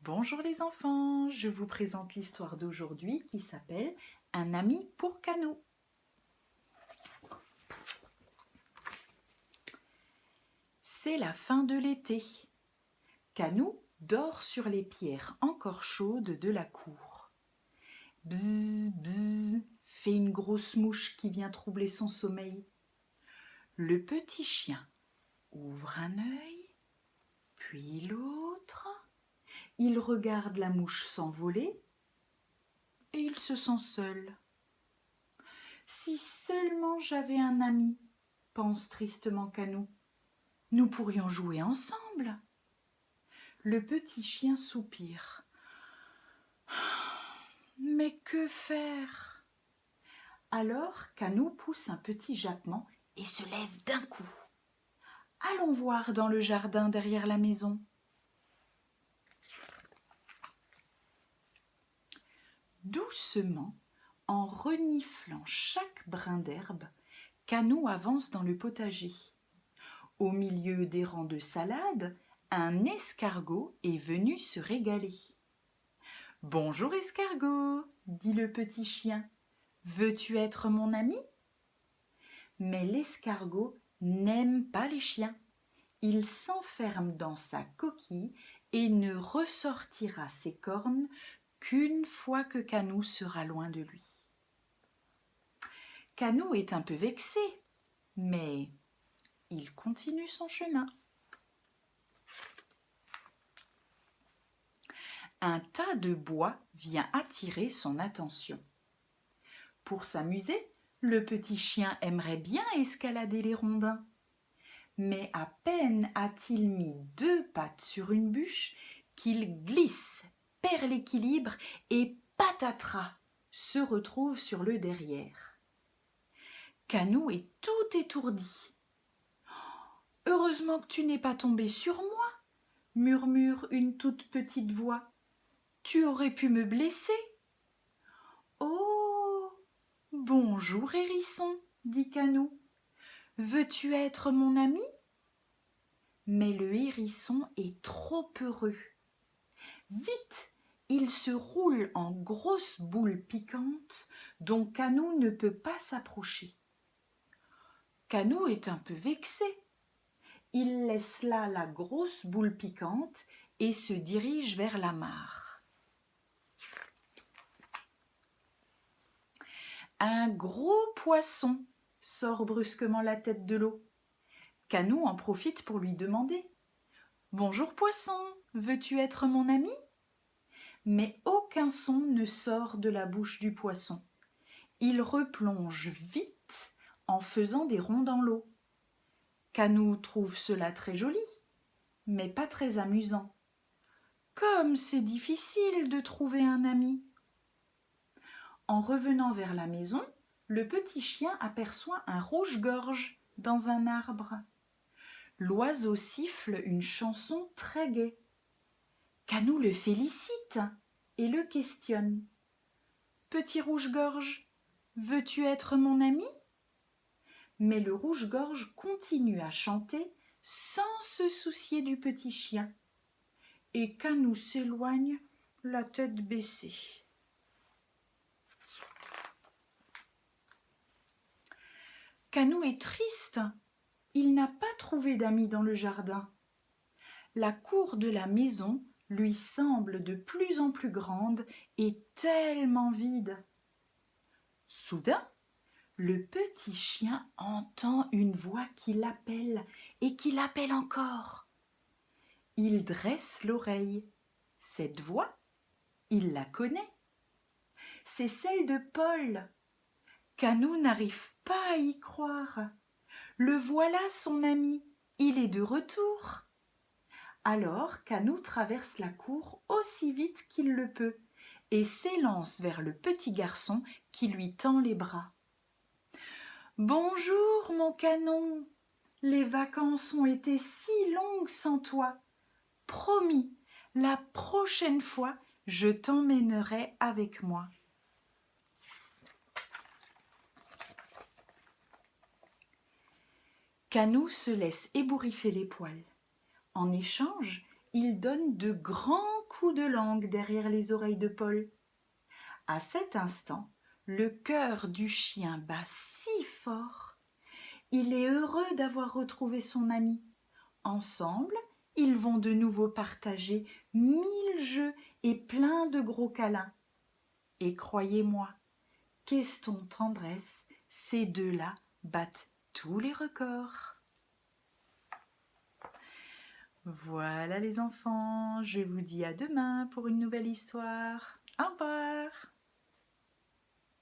Bonjour les enfants, je vous présente l'histoire d'aujourd'hui qui s'appelle « Un ami pour Canou ». C'est la fin de l'été. Canou dort sur les pierres encore chaudes de la cour. Bzz, bzz, fait une grosse mouche qui vient troubler son sommeil. Le petit chien ouvre un œil, puis l'autre. Il regarde la mouche s'envoler et il se sent seul. Si seulement j'avais un ami, pense tristement Canou, nous pourrions jouer ensemble. Le petit chien soupire. Mais que faire? Alors Canou pousse un petit jappement et se lève d'un coup. Allons voir dans le jardin derrière la maison. Doucement, en reniflant chaque brin d'herbe, Canou avance dans le potager. Au milieu des rangs de salades, un escargot est venu se régaler. « Bonjour escargot, dit le petit chien. Veux-tu être mon ami ?» Mais l'escargot n'aime pas les chiens. Il s'enferme dans sa coquille et ne ressortira ses cornes qu'une fois que Canou sera loin de lui. Canou est un peu vexé, mais il continue son chemin. Un tas de bois vient attirer son attention. Pour s'amuser, le petit chien aimerait bien escalader les rondins. Mais à peine a-t-il mis 2 pattes sur une bûche qu'il glisse, perd l'équilibre et patatras se retrouve sur le derrière. Canou est tout étourdi. « Heureusement que tu n'es pas tombé sur moi, » murmure une toute petite voix. « Tu aurais pu me blesser. »« Oh, bonjour hérisson, » dit Canou. « Veux-tu être mon ami ?» Mais le hérisson est trop heureux. Vite, il se roule en grosses boules piquantes dont Canou ne peut pas s'approcher. Canou est un peu vexé. Il laisse là la grosse boule piquante et se dirige vers la mare. Un gros poisson sort brusquement la tête de l'eau. Canou en profite pour lui demander « Bonjour poisson, veux-tu être mon ami ?» Mais aucun son ne sort de la bouche du poisson. Il replonge vite en faisant des ronds dans l'eau. Canou trouve cela très joli, mais pas très amusant. Comme c'est difficile de trouver un ami. En revenant vers la maison, le petit chien aperçoit un rouge-gorge dans un arbre. L'oiseau siffle une chanson très gaie. Canou le félicite et le questionne. « Petit rouge-gorge, veux-tu être mon ami ?» Mais le rouge-gorge continue à chanter sans se soucier du petit chien. Et Canou s'éloigne, la tête baissée. Canou est triste. Il n'a pas trouvé d'amis dans le jardin. La cour de la maison lui semble de plus en plus grande et tellement vide. Soudain, le petit chien entend une voix qui l'appelle et qui l'appelle encore. Il dresse l'oreille. Cette voix, il la connaît. C'est celle de Paul. Canou n'arrive pas à y croire. Le voilà son ami, il est de retour. Alors Canou traverse la cour aussi vite qu'il le peut et s'élance vers le petit garçon qui lui tend les bras. « Bonjour mon canon, les vacances ont été si longues sans toi. Promis, la prochaine fois, je t'emmènerai avec moi. » Canou se laisse ébouriffer les poils. En échange, il donne de grands coup de langue derrière les oreilles de Paul. À cet instant, le cœur du chien bat si fort. Il est heureux d'avoir retrouvé son ami. Ensemble, ils vont de nouveau partager 1000 jeux et plein de gros câlins. Et croyez-moi, question tendresse, ces deux-là battent tous les records. Voilà les enfants, je vous dis à demain pour une nouvelle histoire. Au revoir.